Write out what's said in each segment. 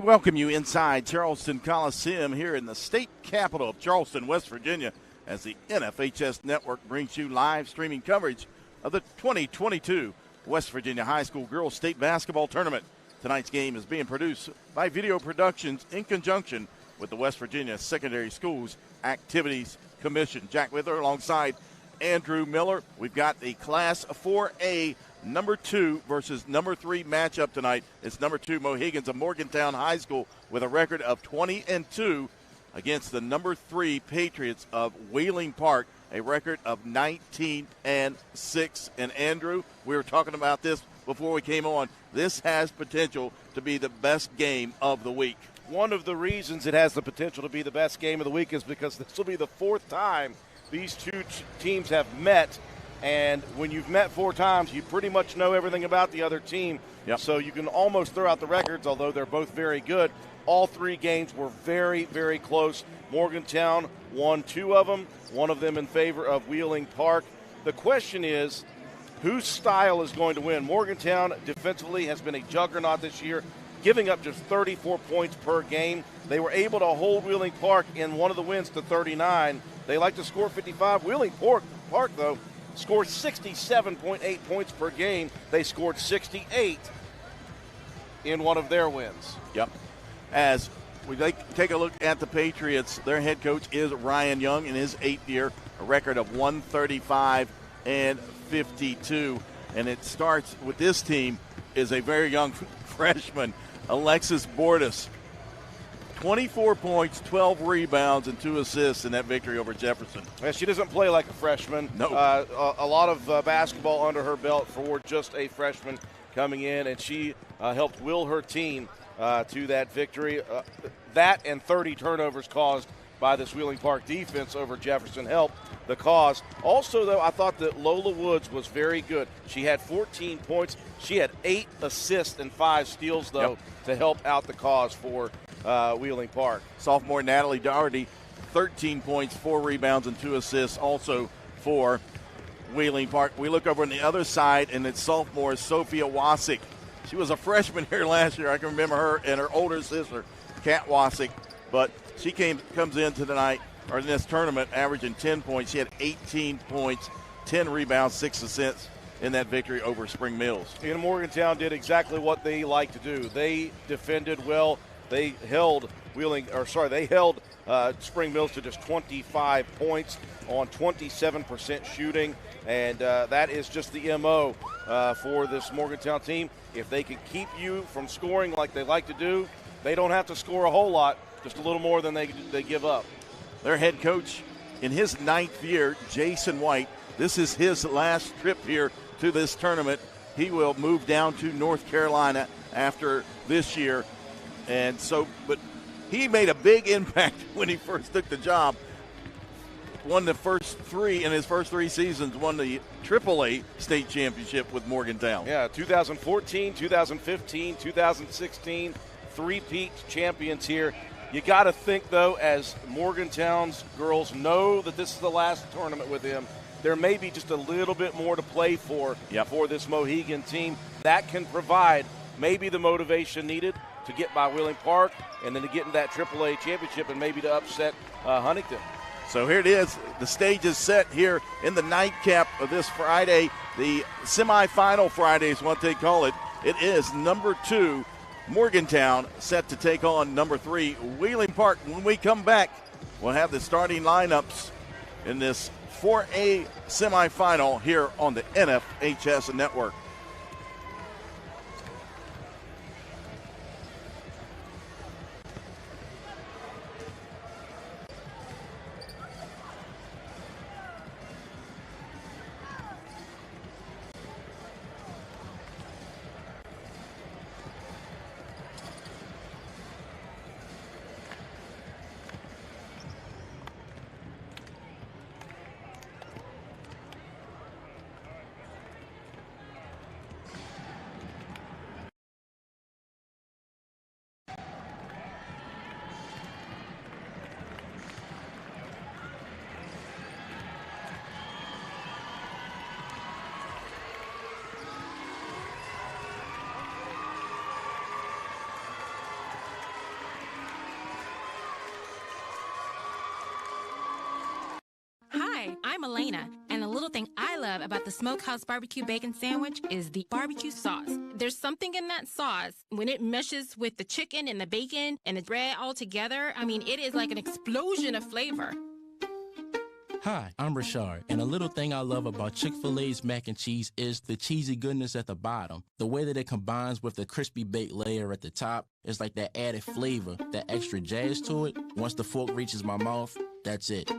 welcome you inside Charleston Coliseum here in the state capital of Charleston, West Virginia, as the NFHS Network brings you live streaming coverage of the 2022 West Virginia High School Girls State Basketball Tournament. Tonight's game is being produced by Video Productions in conjunction with the West Virginia Secondary Schools Activities Commission. Jack Wither alongside Andrew Miller. We've got the Class 4A number 2 versus number 3 matchup tonight. It's number 2 Mohigans of Morgantown High School with a record of 20-2 against the number 3 Patriots of Wheeling Park, a record of 19-6. And Andrew, we were talking about this before we came on. This has potential to be the best game of the week. One of the reasons it has the potential to be the best game of the week is because this will be the 4th time these two teams have met. And when you've met 4 times, you pretty much know everything about the other team. Yep. So you can almost throw out the records, although they're both very good. All 3 games were very, very close. Morgantown won 2 of them, one of them in favor of Wheeling Park. The question is, whose style is going to win? Morgantown defensively has been a juggernaut this year, giving up just 34 points per game. They were able to hold Wheeling Park in one of the wins to 39. They like to score 55. Wheeling Park, though, scored 67.8 points per game. They scored 68 in one of their wins. Yep. As we take a look at the Patriots, their head coach is Ryan Young in his 8th year, a record of 135-52. And it starts with this team is a very young freshman, Alexis Bordas. 24 points, 12 rebounds, and 2 assists in that victory over Jefferson. Yeah, she doesn't play like a freshman. No. A lot of basketball under her belt for just a freshman coming in, and she helped will her team to that victory. That and 30 turnovers caused by this Wheeling Park defense over Jefferson helped the cause. Also, though, I thought that Lola Woods was very good. She had 14 points. She had 8 assists and 5 steals, though, to help out the cause for Wheeling Park. Sophomore Natalie Doherty, 13 points, 4 rebounds, and 2 assists also for Wheeling Park. We look over on the other side, and it's sophomore Sophia Wasick. She was a freshman here last year. I can remember her and her older sister, Kat Wasick. But she comes into tonight, or in this tournament, averaging 10 points. She had 18 points, 10 rebounds, 6 assists in that victory over Spring Mills. And Morgantown did exactly what they like to do. They defended well. They held Spring Mills to just 25 points on 27% shooting, and that is just the MO for this Morgantown team. If they can keep you from scoring like they like to do, they don't have to score a whole lot, just a little more than they give up. Their head coach in his 9th year, Jason White, this is his last trip here to this tournament. He will move down to North Carolina after this year. And so, but he made a big impact when he first took the job. Won the first 3 in his first 3 seasons, won the AAA state championship with Morgantown. Yeah, 2014, 2015, 2016, 3-peat champions here. You got to think, though, as Morgantown's girls know that this is the last tournament with him, there may be just a little bit more to play for for this Mohegan team. That can provide maybe the motivation needed to get by Wheeling Park and then to get into that AAA championship and maybe to upset Huntington. So here it is. The stage is set here in the nightcap of this Friday. The semifinal Friday is what they call it. It is number 2, Morgantown, set to take on number 3, Wheeling Park. When we come back, we'll have the starting lineups in this 4A semifinal here on the NFHS Network. I'm Elena, and the little thing I love about the Smokehouse Barbecue Bacon Sandwich is the barbecue sauce. There's something in that sauce when it meshes with the chicken and the bacon and the bread all together. I mean, it is like an explosion of flavor. Hi, I'm Rashard, and a little thing I love about Chick-fil-A's mac and cheese is the cheesy goodness at the bottom. The way that it combines with the crispy baked layer at the top is like that added flavor, that extra jazz to it. Once the fork reaches my mouth, that's it.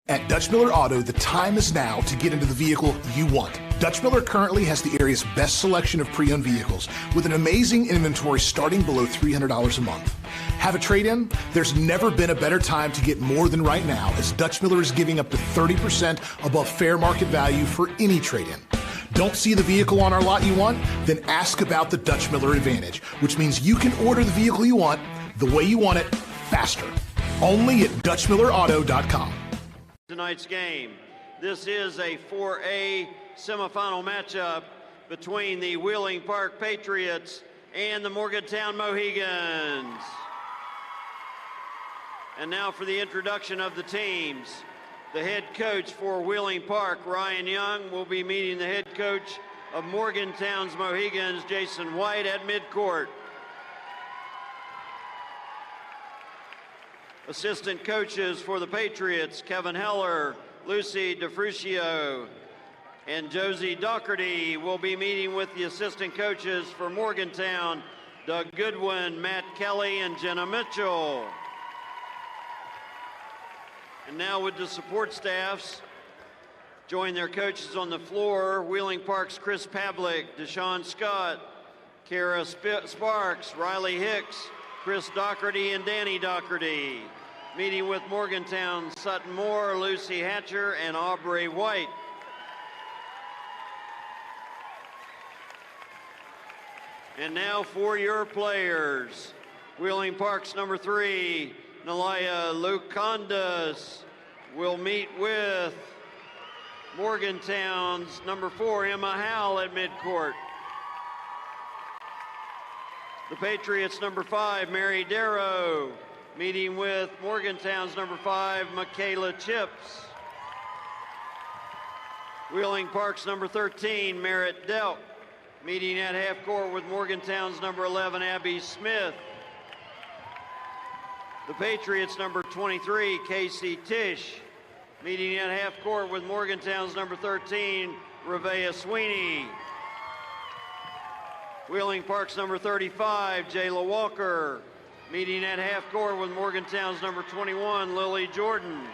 At Dutch Miller Auto, the time is now to get into the vehicle you want. Dutch Miller currently has the area's best selection of pre-owned vehicles with an amazing inventory starting below $300 a month. Have a trade-in? There's never been a better time to get more than right now, as Dutch Miller is giving up to 30% above fair market value for any trade-in. Don't see the vehicle on our lot you want? Then ask about the Dutch Miller Advantage, which means you can order the vehicle you want, the way you want it, faster. Only at DutchMillerAuto.com. Tonight's game. This is a 4A semifinal matchup between the Wheeling Park Patriots and the Morgantown Mohigans. And now for the introduction of the teams. The head coach for Wheeling Park, Ryan Young, will be meeting the head coach of Morgantown's Mohigans, Jason White, at midcourt. Assistant coaches for the Patriots, Kevin Heller, Lucy DeFrucio, and Josie Doherty will be meeting with the assistant coaches for Morgantown, Doug Goodwin, Matt Kelly, and Jenna Mitchell. And now with the support staffs, join their coaches on the floor, Wheeling Park's Chris Pavlik, Deshaun Scott, Kara Sparks, Riley Hicks, Chris Doherty, and Danny Doherty. Meeting with Morgantown, Sutton Moore, Lucy Hatcher, and Aubrey White. And now for your players. Wheeling Park's number 3, Nalaya Lucandas, will meet with Morgantown's number 4, Emma Howell, at midcourt. The Patriots' number 5, Mary Darrow, meeting with Morgantown's number 5, Michaela Chips. Wheeling Park's number 13, Merritt Delk, meeting at half court with Morgantown's number 11, Abby Smith. The Patriots' number 23, Casey Tish, meeting at half court with Morgantown's number 13, Revea Sweeney. Wheeling Park's number 35, Jayla Walker, meeting at half court with Morgantown's number 21, Lily Jordan.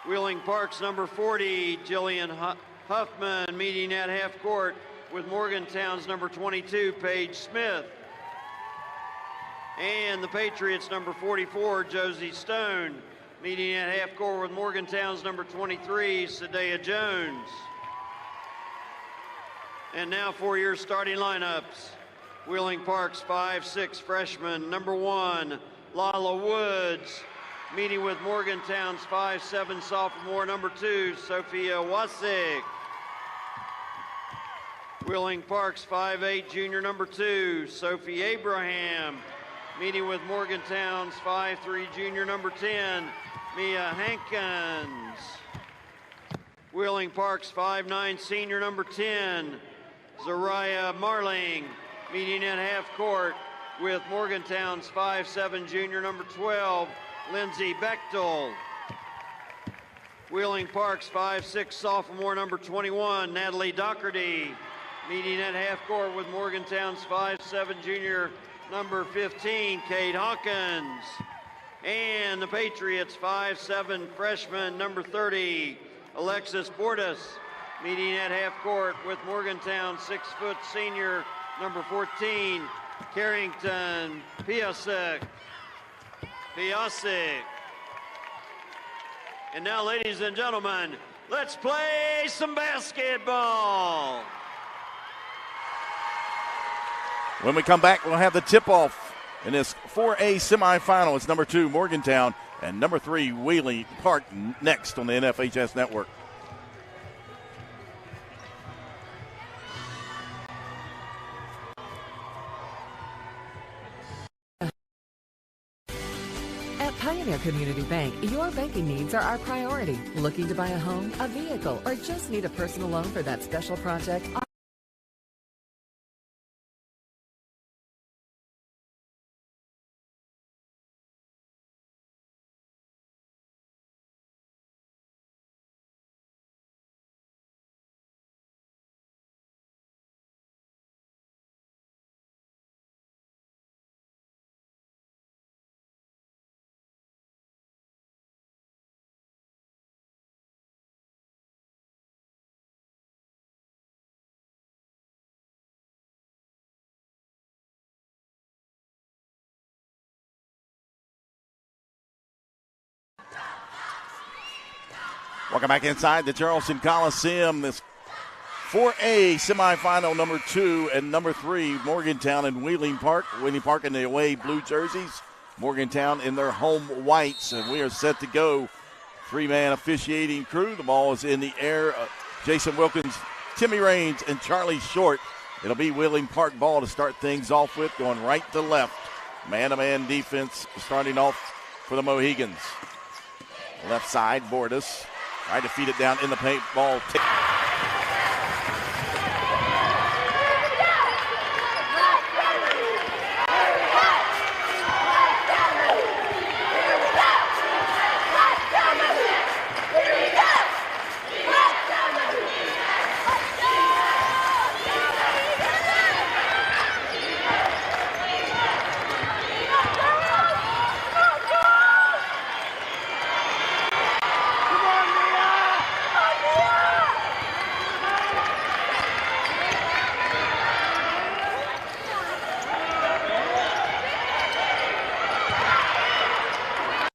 Wheeling Park's number 40, Jillian Huffman, meeting at half court with Morgantown's number 22, Paige Smith. And the Patriots' number 44, Josie Stone, meeting at half court with Morgantown's number 23, Sadea Jones. And now for your starting lineups. Wheeling Park's 5'6" freshman, number 1, Lala Woods, meeting with Morgantown's 5'7" sophomore, number 2, Sophia Wasik. Wheeling Park's 5'8" junior, number 2, Sophie Abraham, meeting with Morgantown's 5'3" junior, number 10, Mia Hankins. Wheeling Park's 5'9" senior, number 10, Zariah Marling, meeting at half court with Morgantown's 5'7" junior, number 12, Lindsay Bechtel. Wheeling Park's 5'6" sophomore, number 21, Natalie Doherty, meeting at half court with Morgantown's 5'7" junior, number 15, Kate Hawkins. And the Patriots' 5'7" freshman, number 30, Alexis Bordas, meeting at half court with Morgantown's 6' senior, number 14, Carrington Piasek. And now, ladies and gentlemen, let's play some basketball. When we come back, we'll have the tip-off in this 4A semifinal. It's number 2, Morgantown, and number 3, Wheeling Park, next on the NFHS Network. At Pioneer Community Bank, your banking needs are our priority. Looking to buy a home, a vehicle, or just need a personal loan for that special project? Welcome back inside the Charleston Coliseum. This 4A semifinal, number 2 and number 3, Morgantown and Wheeling Park. Wheeling Park in the away blue jerseys, Morgantown in their home whites, and we are set to go. 3-man officiating crew. The ball is in the air. Jason Wilkins, Timmy Raines, and Charlie Short. It'll be Wheeling Park ball to start things off with, going right to left. Man-to-man defense starting off for the Mohigans. Left side, Bordas. Trying to feed it down in the paint. Ball.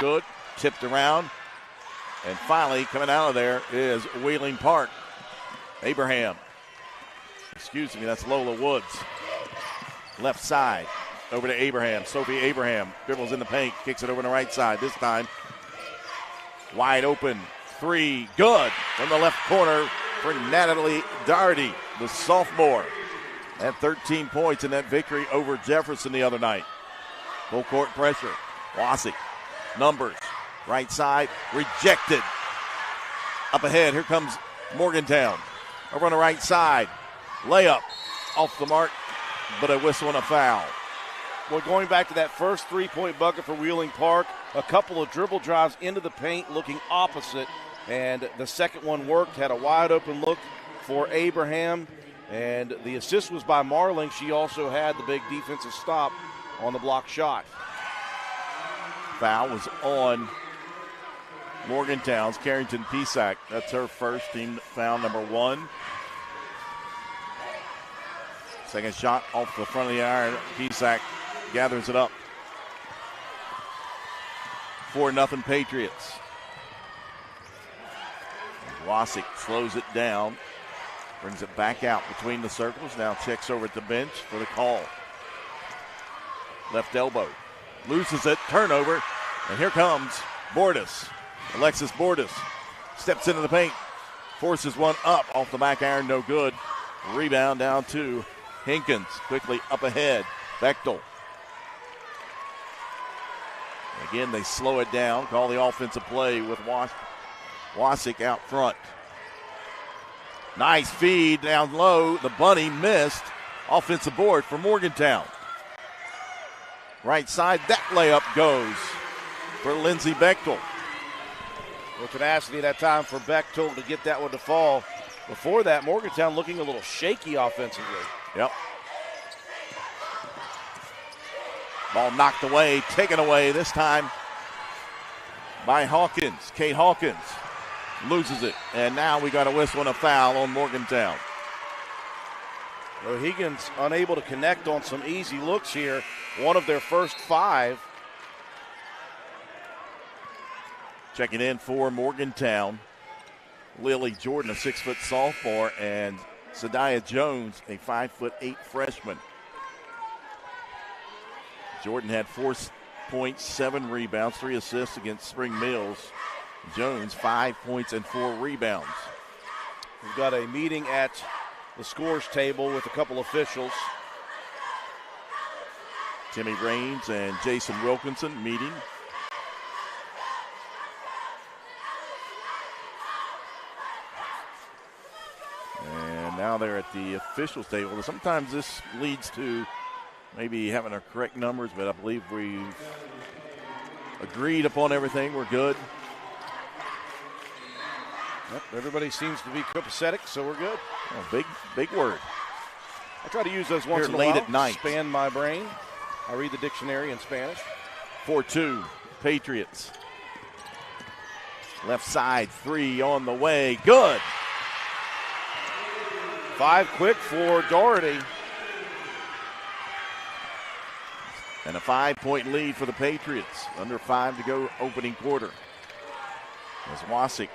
Good, tipped around, and finally coming out of there is Wheeling Park. Abraham, excuse me, that's Lola Woods. Left side, over to Abraham. Sophie Abraham dribbles in the paint, kicks it over to the right side. This time, wide open, 3, good, from the left corner for Natalie Doherty, the sophomore. At 13 points in that victory over Jefferson the other night. Full court pressure, Wassick. Numbers, right side, rejected. Up ahead, here comes Morgantown. Over on the right side, layup, off the mark, but a whistle and a foul. Well, going back to that first three-point bucket for Wheeling Park, a couple of dribble drives into the paint looking opposite, and the second one worked, had a wide-open look for Abraham, and the assist was by Marling. She also had the big defensive stop on the block shot. Foul was on Morgantown's Carrington Pisak. That's her first, team foul number 1. Second shot off the front of the iron. Pisak gathers it up. 4-0 Patriots. Wassick slows it down. Brings it back out between the circles. Now checks over at the bench for the call. Left elbow. Loses it, turnover, and here comes Bordas. Alexis Bordas steps into the paint, forces one up off the back iron, no good. Rebound down to Hinkins, quickly up ahead. Bechtel. Again, they slow it down, call the offensive play with Wassick out front. Nice feed down low. The bunny missed. Offensive board for Morgantown. Right side, that layup goes for Lindsay Bechtel. Well, tenacity that time for Bechtel to get that one to fall. Before that, Morgantown looking a little shaky offensively. Yep. Ball knocked away, taken away this time by Hawkins. Kate Hawkins loses it, and now we got a whistle and a foul on Morgantown. Mohigans unable to connect on some easy looks here. One of their first 5. Checking in for Morgantown, Lily Jordan, a 6-foot sophomore, and Sadiah Jones, a 5'8" freshman. Jordan had 4 points, 7 rebounds, 3 assists against Spring Mills. Jones, 5 points and 4 rebounds. We've got a meeting at the scores table with a couple officials. Timmy Raines and Jason Wilkinson meeting. And now they're at the officials table. Sometimes this leads to maybe having our correct numbers, but I believe we've agreed upon everything. We're good. Yep, everybody seems to be copacetic, so we're good. Oh, big word. I try to use those once Here in a late while. at night. Expand my brain. I read the dictionary in Spanish. 4-2, Patriots. Left side, 3 on the way. Good. 5 quick for Doherty. And a 5-point lead for the Patriots. Under 5 to go opening quarter. As Wasik